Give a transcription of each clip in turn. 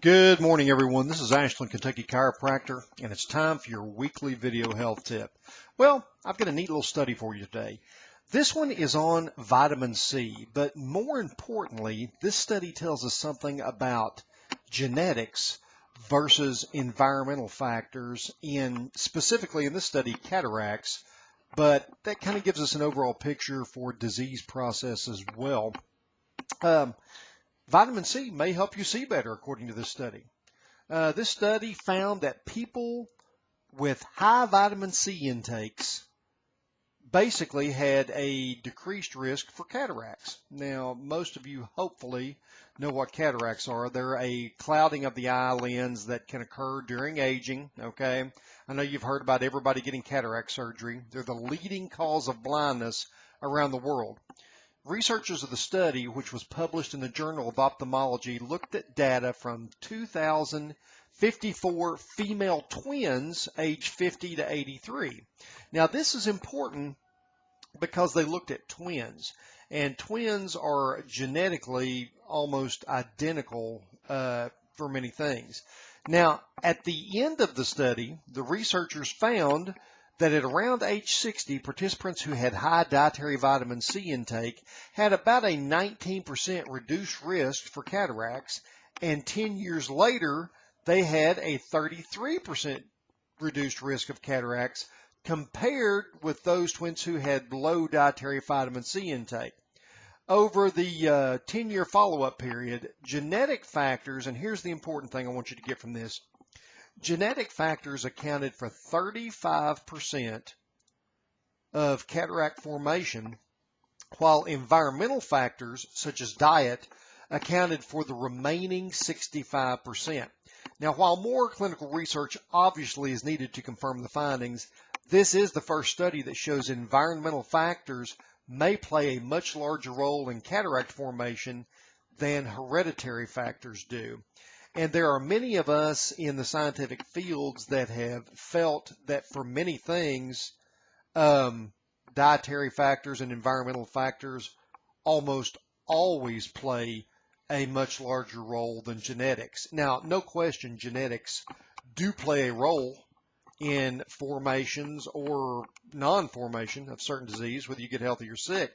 Good morning, everyone. This is Ashland KY Chiropractor, and it's time for your weekly video health tip. Well, I've got a neat little study for you today. This one is on vitamin C, but more importantly, this study tells us something about genetics versus environmental factors specifically in this study, cataracts, but that kind of gives us an overall picture for disease process as well. Vitamin C may help you see better, according to this study. This study found that people with high vitamin C intakes basically had a decreased risk for cataracts. Now, most of you hopefully know what cataracts are. They're a clouding of the eye lens that can occur during aging, okay? I know you've heard about everybody getting cataract surgery. They're the leading cause of blindness around the world. Researchers of the study, which was published in the Journal of Ophthalmology, looked at data from 2,054 female twins aged 50 to 83. Now, this is important because they looked at twins, and twins are genetically almost identical for many things. Now, at the end of the study, the researchers found that at around age 60, participants who had high dietary vitamin C intake had about a 19% reduced risk for cataracts, and 10 years later, they had a 33% reduced risk of cataracts compared with those twins who had low dietary vitamin C intake. Over the 10-year follow-up period, genetic factors, and here's the important thing I want you to get from this, genetic factors accounted for 35% of cataract formation, while environmental factors such as diet accounted for the remaining 65%. Now, while more clinical research obviously is needed to confirm the findings, this is the first study that shows environmental factors may play a much larger role in cataract formation than hereditary factors do. And there are many of us in the scientific fields that have felt that for many things, dietary factors and environmental factors almost always play a much larger role than genetics. Now, no question, genetics do play a role in formations or non-formation of certain disease, whether you get healthy or sick.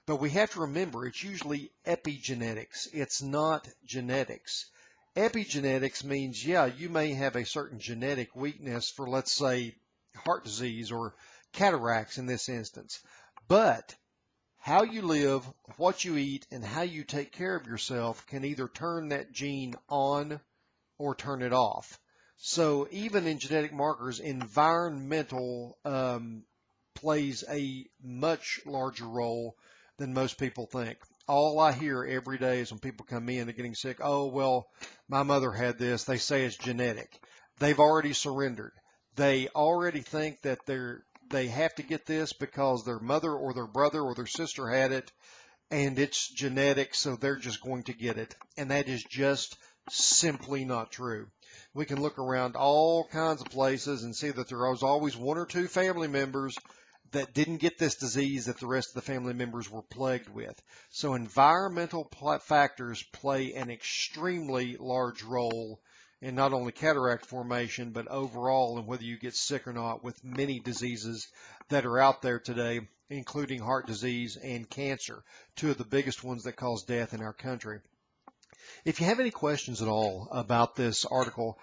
But we have to remember, it's usually epigenetics. It's not genetics. Epigenetics means, yeah, you may have a certain genetic weakness for, let's say, heart disease or cataracts in this instance. But how you live, what you eat, and how you take care of yourself can either turn that gene on or turn it off. So even in genetic markers, environmental plays a much larger role than most people think. All I hear every day is when people come in, they're getting sick. Oh, well, my mother had this. They say it's genetic. They've already surrendered. They already think that they have to get this because their mother or their brother or their sister had it, and it's genetic, so they're just going to get it. And that is just simply not true. We can look around all kinds of places and see that there was always one or two family members that didn't get this disease that the rest of the family members were plagued with. So environmental factors play an extremely large role in not only cataract formation, but overall in whether you get sick or not with many diseases that are out there today, including heart disease and cancer, two of the biggest ones that cause death in our country. If you have any questions at all about this article,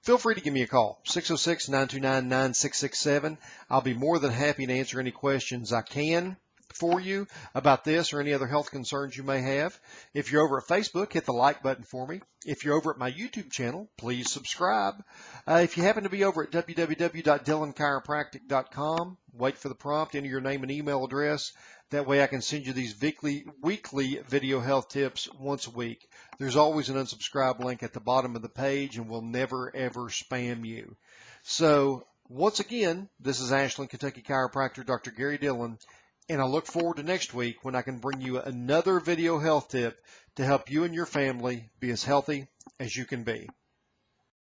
feel free to give me a call, 606-929-9667. I'll be more than happy to answer any questions I can for you about this or any other health concerns you may have. If you're over at Facebook, hit the like button for me. If you're over at my YouTube channel, please subscribe. If you happen to be over at www.dillonchiropractic.com, wait for the prompt, enter your name and email address. That way I can send you these weekly video health tips once a week. There's always an unsubscribe link at the bottom of the page, and we'll never, ever spam you. So, once again, this is Ashland KY Chiropractor Dr. Gary Dillon, and I look forward to next week when I can bring you another video health tip to help you and your family be as healthy as you can be.